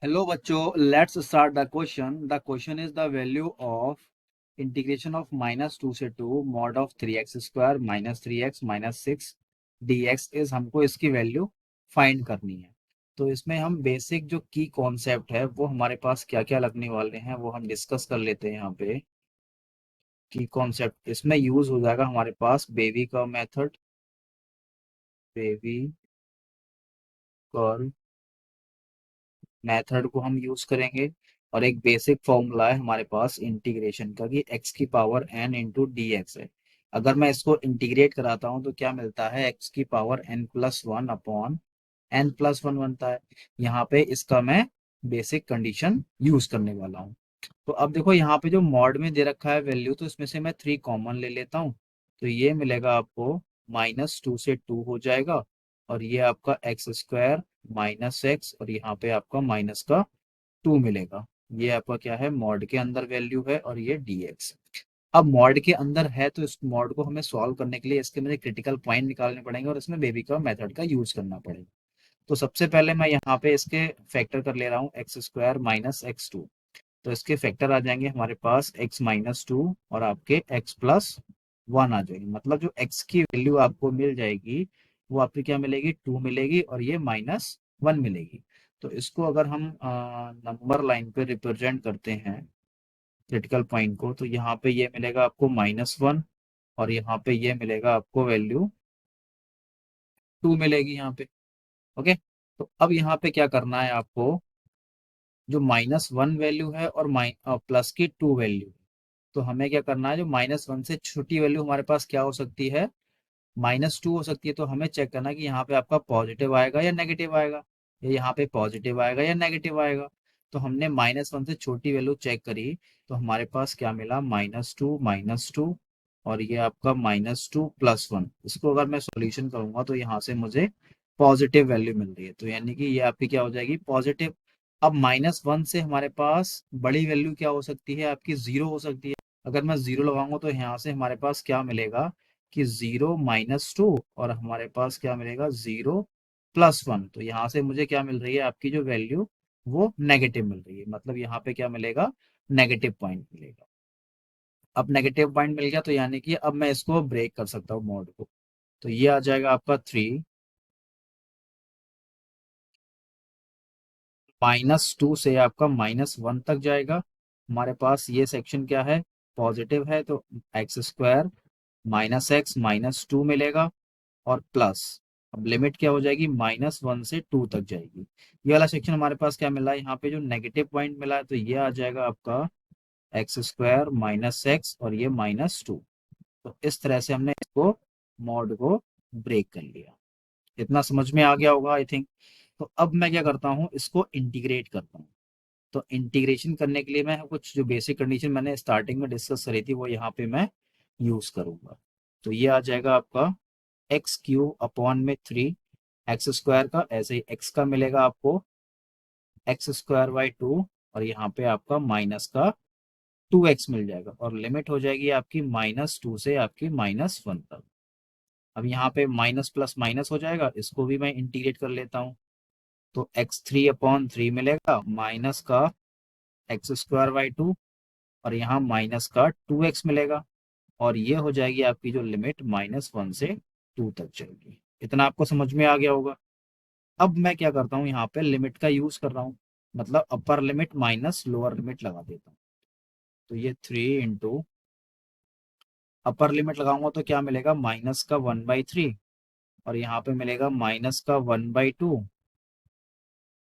Hello बच्चों, let's start the question. The question is the value of integration of -2 से 2 mod of 3x square minus 3x minus 6 dx is हमको इसकी value find करनी है। तो इसमें हम बेसिक जो की कॉन्सेप्ट है वो हमारे पास क्या क्या लगने वाले हैं वो हम डिस्कस कर लेते हैं। यहाँ पे की कॉन्सेप्ट इसमें यूज हो जाएगा हमारे पास बेबी का मेथड, बेबी कर्व मेथड को हम यूज करेंगे। और एक बेसिक फॉर्मूला है हमारे पास इंटीग्रेशन का कि x की power n into D x है। अगर मैं इसको इंटीग्रेट कराता हूं तो क्या मिलता है, x की पावर n+1 अपॉन n+1 बनता है। यहाँ पे इसका मैं बेसिक कंडीशन यूज करने वाला हूँ। तो अब देखो यहाँ पे जो मॉड में दे रखा है वैल्यू, तो इसमें से मैं 3 कॉमन ले लेता हूँ। तो ये मिलेगा आपको -2 से 2 हो जाएगा, और ये आपका एक्स स्क्वायर माइनस एक्स, और यहाँ पे आपका माइनस का 2 मिलेगा। ये आपका क्या है, मॉड के अंदर वैल्यू है, और ये dx। अब मॉड के अंदर है तो इस मॉड को हमें सॉल्व करने के लिए इसके मुझे क्रिटिकल पॉइंट निकालने पड़ेंगे, और इसमें बेबी का मेथड का यूज करना पड़ेगा। तो सबसे पहले मैं यहाँ पे इसके फैक्टर कर ले रहा हूँ, x square minus x two. तो इसके फैक्टर आ जाएंगे हमारे पास x-2 और आपके x+1 आ जाएगी। मतलब जो x की वैल्यू आपको मिल जाएगी वो आपकी क्या मिलेगी, 2 मिलेगी, और ये -1 मिलेगी। तो इसको अगर हम नंबर लाइन पे रिप्रेजेंट करते हैं क्रिटिकल पॉइंट को, तो यहाँ पे ये मिलेगा आपको -1, और यहाँ पे ये मिलेगा आपको वैल्यू 2 मिलेगी यहाँ पे। ओके। तो अब यहाँ पे क्या करना है आपको, जो -1 वैल्यू है और प्लस की 2 वैल्यू, तो हमें क्या करना है, जो -1 से छोटी वैल्यू हमारे पास क्या हो सकती है, -2 हो सकती है। तो हमें चेक करना है कि यहाँ पे आपका पॉजिटिव आएगा या नेगेटिव आएगा, या यहाँ पे पॉजिटिव आएगा या नेगेटिव आएगा। तो हमने -1 से छोटी वैल्यू चेक करी, तो हमारे पास क्या मिला, -2 और ये आपका -2+1। इसको अगर मैं सॉल्यूशन करूंगा तो यहाँ से मुझे पॉजिटिव वैल्यू मिल रही है, तो यानी कि ये आपकी क्या हो जाएगी, पॉजिटिव। अब -1 से हमारे पास बड़ी वैल्यू क्या हो सकती है, आपकी 0 हो सकती है। अगर मैं 0 लगाऊंगा तो यहाँ से हमारे पास क्या मिलेगा कि 0-2, और हमारे पास क्या मिलेगा, 0+1। तो यहाँ से मुझे क्या मिल रही है, आपकी जो वैल्यू वो नेगेटिव मिल रही है। मतलब यहाँ पे क्या मिलेगा, नेगेटिव पॉइंट मिलेगा। अब नेगेटिव पॉइंट मिल गया तो यानी कि अब मैं इसको ब्रेक कर सकता हूँ मोड को। तो ये आ जाएगा आपका 3, -2 से आपका -1 तक जाएगा। हमारे पास ये सेक्शन क्या है, पॉजिटिव है, तो x² -x-2 मिलेगा, और प्लस, अब लिमिट क्या हो जाएगी, -1 से 2 तक जाएगी। ये वाला सेक्शन हमारे पास क्या मिला है, यहाँ पे जो नेगेटिव पॉइंट मिला है, तो ये आ जाएगा आपका x² -x, और ये -2। तो इस तरह से हमने इसको मॉड को ब्रेक कर लिया। इतना समझ में आ गया होगा आई थिंक। तो अब मैं क्या करता हूँ, इसको इंटीग्रेट करता हूँ। तो इंटीग्रेशन करने के लिए मैं कुछ जो बेसिक कंडीशन मैंने स्टार्टिंग में डिस्कस करी थी वो यहाँ पे मैं यूज करूंगा। तो ये आ जाएगा आपका x³ अपॉन में 3 एक्स स्क्वायर का, ऐसे ही x का मिलेगा आपको x² बाई 2, और यहाँ पे आपका माइनस का 2x मिल जाएगा, और लिमिट हो जाएगी आपकी -2 से आपकी -1 तक। अब यहाँ पे माइनस प्लस माइनस हो जाएगा, इसको भी मैं इंटीग्रेट कर लेता हूँ। तो x3/3 मिलेगा, माइनस का x² बाई 2, और यहाँ माइनस का 2x मिलेगा, और ये हो जाएगी आपकी जो लिमिट -1 से 2 तक चलेगी। इतना आपको समझ में आ गया होगा। अब मैं क्या करता हूँ, यहाँ पे लिमिट का यूज कर रहा हूँ, मतलब upper limit minus lower limit लगा देता हूँ। तो ये 3 अपर लिमिट लगाऊंगा तो क्या मिलेगा, -1/3, और यहाँ पे मिलेगा -1/2,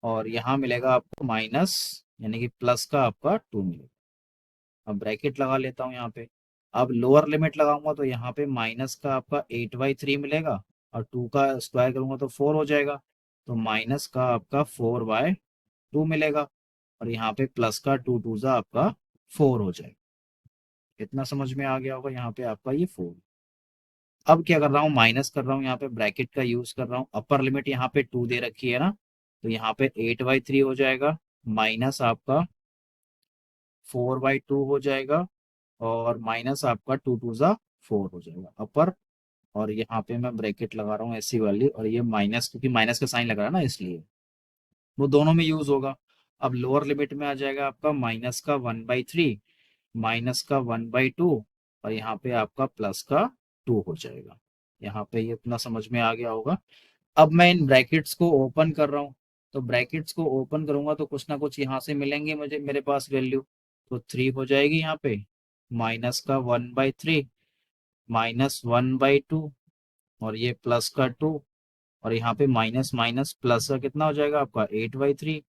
और यहाँ मिलेगा आपको माइनस, यानी कि प्लस का आपका 2 मिलेगा। अब ब्रैकेट लगा लेता हूँ यहाँ पे। अब लोअर लिमिट लगाऊंगा तो यहाँ पे माइनस का आपका 8/3 मिलेगा, और 2 का स्क्वायर करूंगा तो 4 हो जाएगा। तो माइनस का आपका 4/2 मिलेगा, और यहाँ पे प्लस का 2 जा आपका 4 हो जाएगा। इतना समझ में आ गया होगा यहाँ पे आपका ये 4। अब क्या कर रहा हूँ, माइनस कर रहा हूँ, यहाँ पे ब्रैकेट का यूज कर रहा हूँ। अपर लिमिट यहाँ पे 2 दे रखी है ना, तो यहाँ पे 8/3 हो जाएगा, माइनस आपका 4/2 हो जाएगा, और माइनस आपका 2 2 जा 4 हो जाएगा अपर। और यहाँ पे मैं ब्रैकेट लगा रहा हूँ ऐसी वाली, और ये माइनस, क्योंकि माइनस का साइन लग रहा है ना इसलिए वो दोनों में यूज होगा। अब लोअर लिमिट में आ जाएगा आपका -1/3, -1/2, और यहाँ पे आपका +2 हो जाएगा। यहाँ पे ये इतना समझ में आ गया होगा। अब मैं इन ब्रैकेट्स को ओपन कर रहा हूँ, तो ब्रैकेट्स को ओपन करूंगा तो कुछ ना कुछ यहाँ से मिलेंगे मुझे, मेरे पास वैल्यू। तो 3 हो जाएगी यहाँ पे, -1/3, -1/2, और ये +2, और यहाँ पे माइनस माइनस प्लस का कितना हो जाएगा आपका 8/3,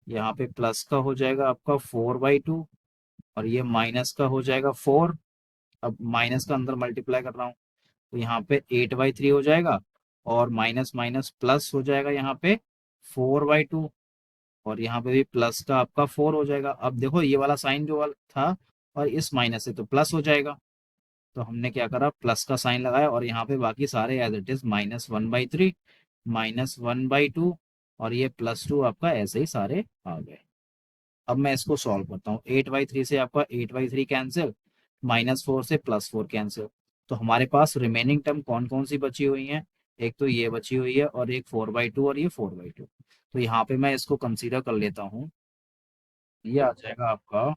यहाँ पे प्लस का हो जाएगा आपका 4/2, और ये माइनस का हो जाएगा 4। अब माइनस का अंदर मल्टीप्लाई कर रहा हूँ, तो यहाँ पे 8/3 हो जाएगा, और माइनस माइनस प्लस हो जाएगा यहाँ पे 4/2, और यहाँ पे भी प्लस का आपका 4 हो जाएगा। अब देखो ये वाला साइन जो वाला था, और इस माइनस से तो प्लस हो जाएगा, तो हमने क्या करा, प्लस का साइन लगाया, और यहाँ पे बाकी सारे एज इट इज -1/3, -1/2, और ये +2 आपका ऐसे ही सारे आ गए। अब मैं इसको सॉल्व करता हूँ। 8/3 से आपका 8/3 कैंसिल, -4 से +4 कैंसिल, तो हमारे पास रिमेनिंग टर्म कौन कौन सी बची हुई है, एक तो ये बची हुई है, और एक 4/2, और ये 4/2। तो यहाँ पे मैं इसको कंसीडर कर लेता हूँ। ये आ जाएगा आपका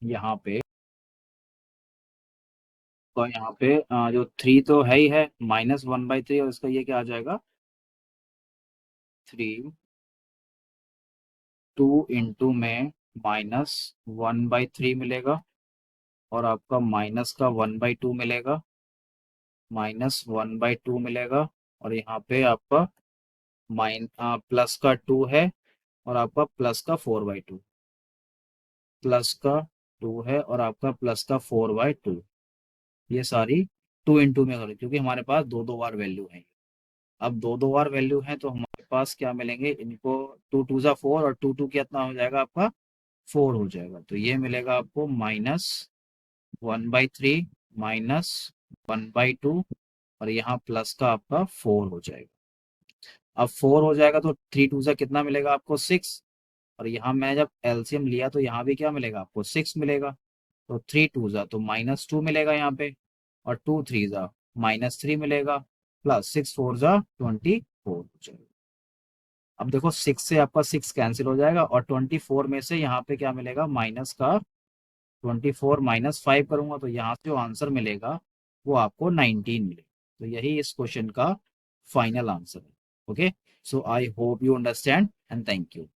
यहाँ पे, तो यहाँ पे जो 3 तो है ही है, -1/3, और इसका ये क्या आ जाएगा, 3, 2 इंटू में -1/3 मिलेगा, और आपका माइनस का 1/2 मिलेगा, -1/2 मिलेगा, और यहाँ पे आपका प्लस का 2 है, और आपका +4/2, +2 है, और आपका +4/2। ये सारी 2 इंटू में करें, क्योंकि हमारे पास दो दो बार वैल्यू है। अब दो दो बार वैल्यू है, तो हमारे पास क्या मिलेंगे इनको, 2 2 ज़ा 4, और 2 2 कितना हो जाएगा आपका 4 हो जाएगा। तो ये मिलेगा आपको -1/3, -1/2, और यहाँ प्लस का आपका 4 हो जाएगा। अब 4 हो जाएगा तो 3 2 ज़ा कितना मिलेगा आपको 6, और यहाँ मैं जब एलसीएम लिया तो यहाँ भी क्या मिलेगा आपको 6 मिलेगा। तो 3 2 ज़ा तो -2 मिलेगा यहाँ पे, और 2 3 ज़ा -3 मिलेगा, +6 4 ज़ा 24 हो जाएगा। अब देखो 6 से आपका 6 कैंसिल हो जाएगा, और 24 में से यहाँ पे क्या मिलेगा, माइनस का 24 - 5 करूंगा, तो यहाँ से जो आंसर मिलेगा वो आपको 19 मिलेगा। तो यही इस क्वेश्चन का फाइनल आंसर है। Okay, so I hope you understand, and thank you.